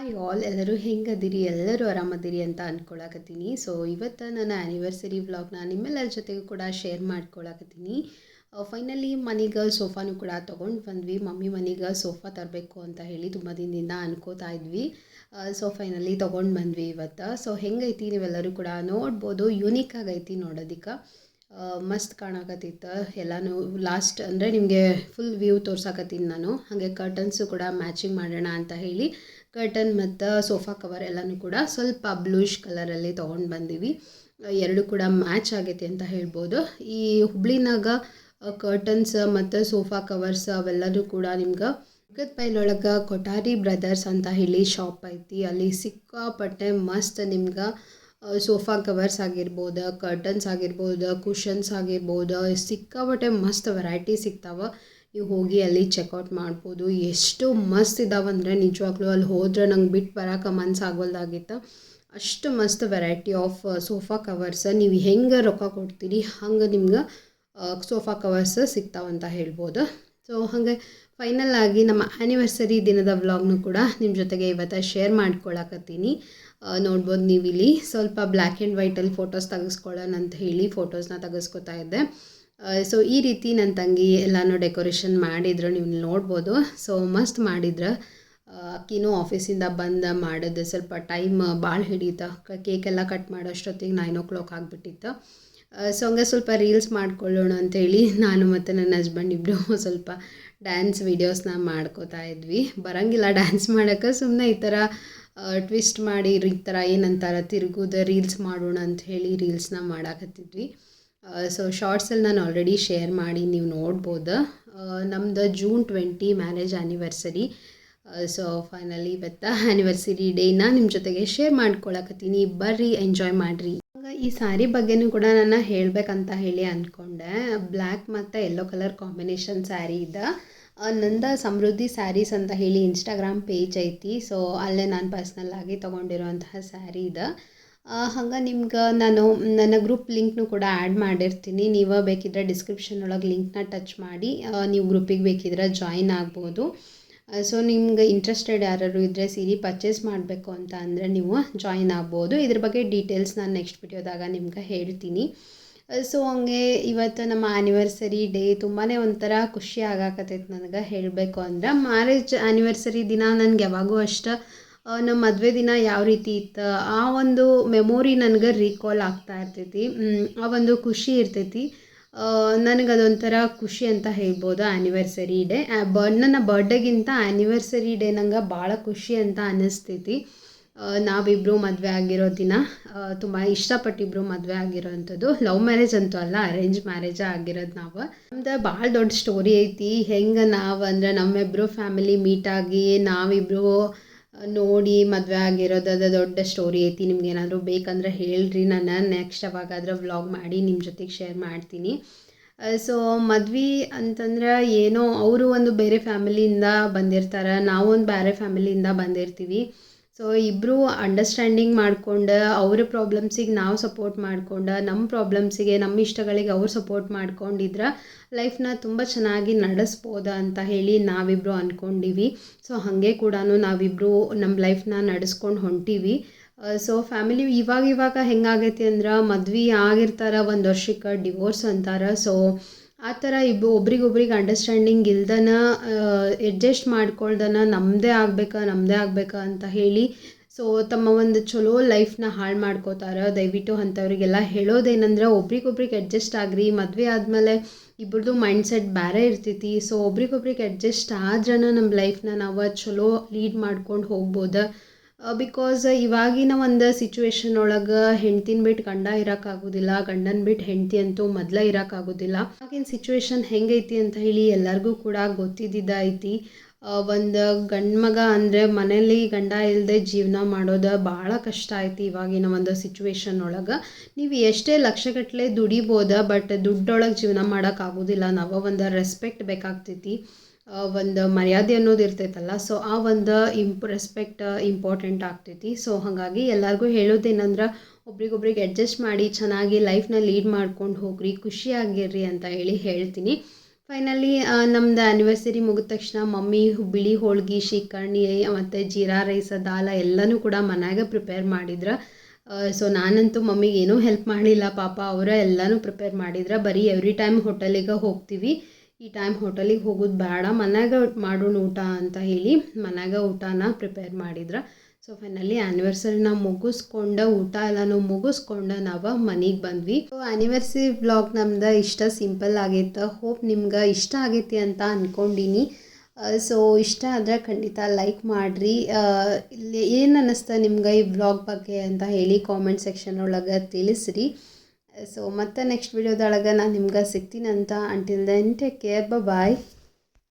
Hi all ಎಲ್ಲರೂ ಹೆಂಗದಿರಿ ಎಲ್ಲರೂ ಆರಾಮದಿರಿ ಅಂತ ಅಂದ್ಕೊಳಕತ್ತೀನಿ. ಸೊ ಇವತ್ತು ನನ್ನ ಆ್ಯನಿವರ್ಸರಿ ವ್ಲಾಗ್ನ ನಿಮ್ಮೆಲ್ಲರ ಜೊತೆಗೂ ಕೂಡ ಶೇರ್ ಮಾಡ್ಕೊಳಕತ್ತೀನಿ. ಫೈನಲಿ ಮನೆಗೆ ಸೋಫಾನು ಕೂಡ ತೊಗೊಂಡು ಬಂದ್ವಿ. ಮಮ್ಮಿ ಮನೆಗೆ ಸೋಫಾ ತರಬೇಕು ಅಂತ ಹೇಳಿ ತುಂಬ ದಿನದಿಂದ ಅನ್ಕೋತಾ ಇದ್ವಿ. ಸೊ ಫೈನಲಿ ತೊಗೊಂಡು ಬಂದ್ವಿ ಇವತ್ತು. ಸೊ ಹೆಂಗೈತಿ ನೀವೆಲ್ಲರೂ ಕೂಡ ನೋಡ್ಬೋದು, ಯೂನಿಕ್ ಆಗೈತಿ ನೋಡೋದಕ್ಕೆ. ಮಸ್ತ್ ಕಾಣಕತ್ತಿತ್ತು ಎಲ್ಲನೂ. ಲಾಸ್ಟ್ ಅಂದರೆ ನಿಮಗೆ ಫುಲ್ ವ್ಯೂ ತೋರ್ಸಕತ್ತೀನಿ ನಾನು. ಹಾಗೆ ಕರ್ಟನ್ಸು ಕೂಡ ಮ್ಯಾಚಿಂಗ್ ಮಾಡೋಣ ಅಂತ ಹೇಳಿ ಕರ್ಟನ್ ಮತ್ತು ಸೋಫಾ ಕವರ್ ಎಲ್ಲನೂ ಕೂಡ ಸ್ವಲ್ಪ ಬ್ಲೂಷ್ ಕಲರಲ್ಲಿ ತೊಗೊಂಡು ಬಂದೀವಿ. ಎರಡು ಕೂಡ ಮ್ಯಾಚ್ ಆಗೈತಿ ಅಂತ ಹೇಳ್ಬೋದು. ಈ ಹುಬ್ಳಿನಾಗ ಕರ್ಟನ್ಸ್ ಮತ್ತು ಸೋಫಾ ಕವರ್ಸ್ ಅವೆಲ್ಲನೂ ಕೂಡ ನಿಮ್ಗೆ ಪೈಲೊಳಗೆ ಕೊಠಾರಿ ಬ್ರದರ್ಸ್ ಅಂತ ಹೇಳಿ ಶಾಪ್ ಐತಿ. ಅಲ್ಲಿ ಸಿಕ್ಕಾಪಟ್ಟೆ ಮಸ್ತ್ ನಿಮ್ಗೆ ಸೋಫಾ ಕವರ್ಸ್ ಆಗಿರ್ಬೋದು, ಕರ್ಟನ್ಸ್ ಆಗಿರ್ಬೋದು, ಕುಷನ್ಸ್ ಆಗಿರ್ಬೋದು, ಸಿಕ್ಕಾಪಟ್ಟೆ ಮಸ್ತ್ ವೆರೈಟಿ ಸಿಗ್ತಾವೆ. ನೀವು ಹೋಗಿ ಅಲ್ಲಿ ಚೆಕ್ಔಟ್ ಮಾಡ್ಬೋದು. ಎಷ್ಟು ಮಸ್ತ್ ಇದಾವಂದರೆ ನಿಜವಾಗ್ಲೂ ಅಲ್ಲಿ ಹೋದ್ರೆ ನಂಗೆ ಬಿಟ್ಟು ಬರೋಕೆ ಮನಸ್ಸಾಗವಲ್ದಾಗಿತ್ತು. ಅಷ್ಟು ಮಸ್ತ್ ವೆರೈಟಿ ಆಫ್ ಸೋಫಾ ಕವರ್ಸ್. ನೀವು ಹೆಂಗೆ ರೊಕ್ಕ ಕೊಡ್ತೀರಿ ಹಂಗೆ ನಿಮ್ಗೆ ಸೋಫಾ ಕವರ್ಸ್ ಸಿಗ್ತಾವಂತ ಹೇಳ್ಬೋದು. ಸೊ ಹಾಗೆ ಫೈನಲ್ ಆಗಿ ನಮ್ಮ ಆ್ಯನಿವರ್ಸರಿ ದಿನದ ವ್ಲಾಗ್ನು ಕೂಡ ನಿಮ್ಮ ಜೊತೆಗೆ ಇವತ್ತು ಶೇರ್ ಮಾಡ್ಕೊಳಕತ್ತೀನಿ. ನೋಡ್ಬೋದು ನೀವು ಇಲ್ಲಿ ಸ್ವಲ್ಪ ಬ್ಲ್ಯಾಕ್ ಆ್ಯಂಡ್ ವೈಟಲ್ಲಿ ಫೋಟೋಸ್ ತೆಗೆಸ್ಕೊಳ್ಳೋಣ ಅಂತ ಹೇಳಿ ಫೋಟೋಸ್ನ ತೆಗೆಸ್ಕೊತಾ ಇದ್ದೆ. ಸೊ ಈ ರೀತಿ ನನ್ನ ತಂಗಿ ಎಲ್ಲನೂ ಡೆಕೋರೇಷನ್ ಮಾಡಿದ್ರು, ನೀವು ನೋಡ್ಬೋದು. ಸೊ ಮಸ್ತ್ ಮಾಡಿದ್ರು. ಅಕ್ಕಿನೂ ಆಫೀಸಿಂದ ಬಂದು ಮಾಡೋದು ಸ್ವಲ್ಪ ಟೈಮ್ ಭಾಳ ಹಿಡೀತು. ಕೇಕೆಲ್ಲ ಕಟ್ ಮಾಡೋಷ್ಟೊತ್ತಿಗೆ 9 o'clock ಆಗಿಬಿಟ್ಟಿತ್ತು. ಸೊ ಹಂಗೆ ಸ್ವಲ್ಪ ರೀಲ್ಸ್ ಮಾಡ್ಕೊಳ್ಳೋಣ ಅಂಥೇಳಿ ನಾನು ಮತ್ತು ನನ್ನ ಹಸ್ಬೆಂಡ್ ಇಬ್ಬರು ಸ್ವಲ್ಪ ಡ್ಯಾನ್ಸ್ ವೀಡಿಯೋಸ್ನ ಮಾಡ್ಕೋತಾ ಇದ್ವಿ. ಬರೋಂಗಿಲ್ಲ ಡ್ಯಾನ್ಸ್ ಮಾಡೋಕ್ಕೆ, ಸುಮ್ಮನೆ ಈ ಥರ ಟ್ವಿಸ್ಟ್ ಮಾಡಿ ಈ ಥರ ಏನಂತಾರೆ ತಿರುಗೋದು ರೀಲ್ಸ್ ಮಾಡೋಣ ಅಂಥೇಳಿ ರೀಲ್ಸ್ನ ಮಾಡಾಕತ್ತಿದ್ವಿ. ಸೊ ಶಾರ್ಟ್ಸಲ್ಲಿ ನಾನು ಆಲ್ರೆಡಿ ಶೇರ್ ಮಾಡಿ ನೀವು ನೋಡ್ಬೋದು. ನಮ್ಮದು June 20 marriage anniversary. So finally ಇವತ್ತು ಆ್ಯನಿವರ್ಸರಿ ಡೇನ ನಿಮ್ಮ ಜೊತೆಗೆ ಶೇರ್ ಮಾಡ್ಕೊಳಕತ್ತೀನಿ. ಬರ್ರಿ ಎಂಜಾಯ್ ಮಾಡಿರಿ. ಈ ಸ್ಯಾರಿ ಬಗ್ಗೆನೂ ಕೂಡ ನಾನು ಹೇಳಬೇಕಂತ ಹೇಳಿ ಅಂದ್ಕೊಂಡೆ. ಬ್ಲ್ಯಾಕ್ ಮತ್ತು ಯೆಲ್ಲೋ ಕಲರ್ ಕಾಂಬಿನೇಷನ್ ಸ್ಯಾರಿ ಇದೆ. ನಂದ ಸಮೃದ್ಧಿ ಸ್ಯಾರೀಸ್ ಅಂತ ಹೇಳಿ ಇನ್ಸ್ಟಾಗ್ರಾಮ್ ಪೇಜ್ ಐತಿ. ಸೊ ಅಲ್ಲೇ ನಾನು ಪರ್ಸ್ನಲ್ಲಾಗಿ ತೊಗೊಂಡಿರೋಂತಹ ಸ್ಯಾರಿ ಇದೆ. ಹಂಗೆ ನಿಮ್ಗೆ ನಾನು ನನ್ನ ಗ್ರೂಪ್ ಲಿಂಕ್ನು ಕೂಡ ಆ್ಯಡ್ ಮಾಡಿರ್ತೀನಿ. ನೀವು ಬೇಕಿದ್ರೆ ಡಿಸ್ಕ್ರಿಪ್ಷನ್ ಒಳಗೆ ಲಿಂಕ್ನ ಟಚ್ ಮಾಡಿ ನೀವು ಗ್ರೂಪಿಗೆ ಬೇಕಿದ್ರೆ ಜಾಯಿನ್ ಆಗ್ಬೋದು. ಸೊ ನಿಮ್ಗೆ ಇಂಟ್ರೆಸ್ಟೆಡ್ ಯಾರು ಇದ್ದರೆ ಸೀರೆ ಪರ್ಚೇಸ್ ಮಾಡಬೇಕು ಅಂತ ಅಂದರೆ ನೀವು ಜಾಯಿನ್ ಆಗ್ಬೋದು. ಇದ್ರ ಬಗ್ಗೆ ಡೀಟೇಲ್ಸ್ ನಾನು ನೆಕ್ಸ್ಟ್ ವಿಡಿಯೋದಾಗ ನಿಮ್ಗೆ ಹೇಳ್ತೀನಿ. ಸೊ ಹಂಗೆ ಇವತ್ತು ನಮ್ಮ ಆ್ಯನಿವರ್ಸರಿ ಡೇ ತುಂಬಾ ಒಂಥರ ಖುಷಿ ಆಗಾಕತ್ತೈತೆ ನನಗೆ ಹೇಳಬೇಕು ಅಂದ್ರೆ. ಮ್ಯಾರೇಜ್ ಆ್ಯನಿವರ್ಸರಿ ದಿನ ನನಗೆ ಯಾವಾಗೂ ಅಷ್ಟು ನಮ್ಮ ಮದುವೆ ದಿನ ಯಾವ ರೀತಿ ಇತ್ತು ಆ ಒಂದು ಮೆಮೊರಿ ನನಗೆ ರೀಕಾಲ್ ಆಗ್ತಾ ಇರ್ತೈತಿ. ಆ ಒಂದು ಖುಷಿ ಇರ್ತೈತಿ. ನನಗದೊಂಥರ ಖುಷಿ ಅಂತ ಹೇಳ್ಬೋದು ಆ್ಯನಿವರ್ಸರಿ ಡೇ. ನನ್ನ ಬರ್ಡೇಗಿಂತ ಆ್ಯನಿವರ್ಸರಿ ಡೇ ನಂಗೆ ಭಾಳ ಖುಷಿ ಅಂತ ಅನ್ನಿಸ್ತೈತಿ. ನಾವಿಬ್ಬರು ಮದುವೆ ಆಗಿರೋ ದಿನ ತುಂಬ ಇಷ್ಟಪಟ್ಟಿಬ್ಬರು ಮದುವೆ ಆಗಿರೋವಂಥದ್ದು. ಲವ್ ಮ್ಯಾರೇಜ್ ಅಂತೂ ಅಲ್ಲ, ಅರೇಂಜ್ ಮ್ಯಾರೇಜೇ ಆಗಿರೋದು ನಾವು. ನಮ್ದು ಭಾಳ ದೊಡ್ಡ ಸ್ಟೋರಿ ಐತಿ. ಹೆಂಗೆ ನಾವು ಅಂದರೆ ನಮ್ಮಿಬ್ಬರು ಫ್ಯಾಮಿಲಿ ಮೀಟಾಗಿ ನಾವಿಬ್ಬರು ನೋಡಿ ಮದುವೆ ಆಗಿರೋದು ದೊಡ್ಡ ಸ್ಟೋರಿ ಐತಿ. ನಿಮ್ಗೆ ಏನಾದರೂ ಬೇಕಂದ್ರೆ ಹೇಳ್ರಿ, ನಾನು ನೆಕ್ಸ್ಟ್ ಅವಾಗಾದ್ರೆ ವ್ಲಾಗ್ ಮಾಡಿ ನಿಮ್ಮ ಜೊತೆಗೆ ಶೇರ್ ಮಾಡ್ತೀನಿ. ಸೊ ಮದ್ವೆ ಅಂತಂದ್ರೆ ಏನೋ ಅವರು ಒಂದು ಬೇರೆ ಫ್ಯಾಮಿಲಿಯಿಂದ ಬಂದಿರ್ತಾರೆ, ನಾವೊಂದು ಬೇರೆ ಫ್ಯಾಮಿಲಿಯಿಂದ ಬಂದಿರ್ತೀವಿ. ಸೊ ಇಬ್ಬರು ಅಂಡರ್ಸ್ಟ್ಯಾಂಡಿಂಗ್ ಮಾಡ್ಕೊಂಡು ಅವ್ರ ಪ್ರಾಬ್ಲಮ್ಸಿಗೆ ನಾವು ಸಪೋರ್ಟ್ ಮಾಡ್ಕೊಂಡು ನಮ್ಮ ಪ್ರಾಬ್ಲಮ್ಸಿಗೆ ನಮ್ಮ ಇಷ್ಟಗಳಿಗೆ ಅವ್ರು ಸಪೋರ್ಟ್ ಮಾಡ್ಕೊಂಡಿದ್ರೆ ಲೈಫ್ನ ತುಂಬ ಚೆನ್ನಾಗಿ ನಡೆಸ್ಬೋದಾ ಅಂತ ಹೇಳಿ ನಾವಿಬ್ಬರು ಅಂದ್ಕೊಂಡಿವಿ. ಸೊ ಹಾಗೆ ಕೂಡ ನಾವಿಬ್ಬರು ನಮ್ಮ ಲೈಫ್ನ ನಡೆಸ್ಕೊಂಡು ಹೊಂಟೀವಿ. ಸೊ ಫ್ಯಾಮಿಲಿ ಇವಾಗ ಹೆಂಗಾಗೈತಿ ಅಂದ್ರೆ ಮದ್ವೆ ಆಗಿರ್ತಾರೆ, 1 ವರ್ಷಕ್ಕೆ ಡಿವೋರ್ಸ್ ಅಂತಾರೆ. ಸೊ ಆ ಥರ ಒಬ್ರಿಗೊಬ್ರಿಗೆ ಅಂಡರ್ಸ್ಟ್ಯಾಂಡಿಂಗ್ ಇಲ್ದನ ಅಡ್ಜಸ್ಟ್ ಮಾಡ್ಕೊಳ್ದನ ನಮ್ಮದೇ ಆಗಬೇಕಾ ಅಂತ ಹೇಳಿ ಸೊ ತಮ್ಮ ಒಂದು ಚಲೋ ಲೈಫ್ನ ಹಾಳು ಮಾಡ್ಕೋತಾರೆ. ದಯವಿಟ್ಟು ಅಂಥವ್ರಿಗೆಲ್ಲ ಹೇಳೋದೇನೆಂದ್ರೆ ಒಬ್ರಿಗೊಬ್ರಿಗೆ ಅಡ್ಜಸ್ಟ್ ಆಗ್ರಿ. ಮದುವೆ ಆದಮೇಲೆ ಇಬ್ಬರದು ಮೈಂಡ್ಸೆಟ್ ಬೇರೆ ಇರ್ತೈತಿ. ಸೊ ಒಬ್ರಿಗೊಬ್ರಿಗೆ ಅಡ್ಜಸ್ಟ್ ಆದ್ರೂ ನಮ್ಮ ಲೈಫ್ನ ನಾವು ಚಲೋ ಲೀಡ್ ಮಾಡ್ಕೊಂಡು ಹೋಗ್ಬೋದು. ಬಿಕಾಸ್ ಇವಾಗಿನ ಒಂದು ಸಿಚುವೇಶನ್ ಒಳಗೆ ಹೆಂಡ್ತಿನ ಬಿಟ್ಟು ಗಂಡ ಇರೋಕ್ಕಾಗೋದಿಲ್ಲ, ಗಂಡನ ಬಿಟ್ಟು ಹೆಂಡ್ತಿ ಅಂತೂ ಮೊದಲೇ ಇರೋಕ್ಕಾಗೋದಿಲ್ಲ. ಆಗಿನ ಸಿಚುವೇಶನ್ ಹೆಂಗೈತಿ ಅಂತ ಹೇಳಿ ಎಲ್ಲರಿಗೂ ಕೂಡ ಗೊತ್ತಿದ್ದೈತಿ. ಒಂದು ಗಂಡು ಮಗ ಅಂದರೆ ಮನೇಲಿ ಗಂಡ ಇಲ್ಲದೆ ಜೀವನ ಮಾಡೋದು ಭಾಳ ಕಷ್ಟ ಐತಿ ಇವಾಗಿನ ಒಂದು ಸಿಚುವೇಶನ್ ಒಳಗೆ. ನೀವು ಎಷ್ಟೇ ಲಕ್ಷಗಟ್ಟಲೆ ದುಡಿಬೋದು, ಬಟ್ ದುಡ್ಡೊಳಗೆ ಜೀವನ ಮಾಡೋಕ್ಕಾಗೋದಿಲ್ಲ. ನಾವು ಒಂದು ರೆಸ್ಪೆಕ್ಟ್ ಬೇಕಾಗ್ತೈತಿ, ಒಂದು ಮರ್ಯಾದೆ ಅನ್ನೋದು ಇರ್ತೈತಲ್ಲ. ಸೊ ಆ ಒಂದು ರೆಸ್ಪೆಕ್ಟ್ ಇಂಪಾರ್ಟೆಂಟ್ ಆಗ್ತೈತಿ. ಸೊ ಹಾಗಾಗಿ ಎಲ್ಲರಿಗೂ ಹೇಳೋದೇನಂದ್ರೆ ಒಬ್ರಿಗೊಬ್ರಿಗೆ ಅಡ್ಜಸ್ಟ್ ಮಾಡಿ ಚೆನ್ನಾಗಿ ಲೈಫ್ನ ಲೀಡ್ ಮಾಡ್ಕೊಂಡು ಹೋಗ್ರಿ, ಖುಷಿಯಾಗಿರ್ರಿ ಅಂತ ಹೇಳ್ತೀನಿ. ಫೈನಲಿ ನಮ್ದು ಆ್ಯನಿವರ್ಸರಿ ಮುಗಿದ ತಕ್ಷಣ ಮಮ್ಮಿ ಬಿಳಿ ಹೋಳ್ಗೆ ಶ್ರೀಕರ್ಣಿ ಮತ್ತು ಜೀರಾ ರೈಸ್ ದಾಲ ಎಲ್ಲನೂ ಕೂಡ ಮನ್ಯಾಗ ಪ್ರಿಪೇರ್ ಮಾಡಿದ್ರು. ಸೊ ನಾನಂತೂ ಮಮ್ಮಿಗೆ ಏನೂ ಹೆಲ್ಪ್ ಮಾಡಲಿಲ್ಲ, ಪಾಪ ಅವರೇ ಎಲ್ಲನೂ ಪ್ರಿಪೇರ್ ಮಾಡಿದ್ರು. ಬರೀ ಎವ್ರಿ ಟೈಮ್ ಹೋಟೆಲಿಗೆ ಹೋಗ್ತೀವಿ, ಈ ಟೈಮ್ ಹೋಟೆಲಿಗೆ ಹೋಗೋದು ಬೇಡ, ಮನ್ಯಾಗ ಮಾಡೋಣ ಊಟ ಅಂತ ಹೇಳಿ ಮನ್ಯಾಗ ಊಟನ ಪ್ರಿಪೇರ್ ಮಾಡಿದ್ರು. ಸೊ ಫೈನಲಿ ಆ್ಯನಿವರ್ಸರಿನ ಮುಗಿಸ್ಕೊಂಡು ಊಟ ಎಲ್ಲನೂ ಮುಗಿಸ್ಕೊಂಡು ನಾವು ಮನೆಗೆ ಬಂದ್ವಿ. ಸೊ ಆ್ಯನಿವರ್ಸರಿ ವ್ಲಾಗ್ ನಮ್ದು ಇಷ್ಟ ಸಿಂಪಲ್ ಆಗೈತೆ. ಹೋಪ್ ನಿಮ್ಗೆ ಇಷ್ಟ ಆಗೈತಿ ಅಂತ ಅಂದ್ಕೊಂಡೀನಿ. ಸೊ ಇಷ್ಟ ಆದರೆ ಖಂಡಿತ ಲೈಕ್ ಮಾಡಿರಿ. ಇಲ್ಲಿ ಏನು ಅನ್ನಿಸ್ತಾ ನಿಮ್ಗೆ ಈ ವ್ಲಾಗ್ ಬಗ್ಗೆ ಅಂತ ಹೇಳಿ ಕಾಮೆಂಟ್ ಸೆಕ್ಷನ್ ಒಳಗೆ ತಿಳಿಸ್ರಿ. ಸೊ ಮತ್ತೆ ನೆಕ್ಸ್ಟ್ ವಿಡಿಯೋದೊಳಗೆ ನಾನು ನಿಮ್ಗೆ ಸಿಗ್ತೀನಂತ. ಅಂಟಿಲ್ ದೆನ್ ಟೇಕ್ ಕೇರ್, ಬಾಯ್.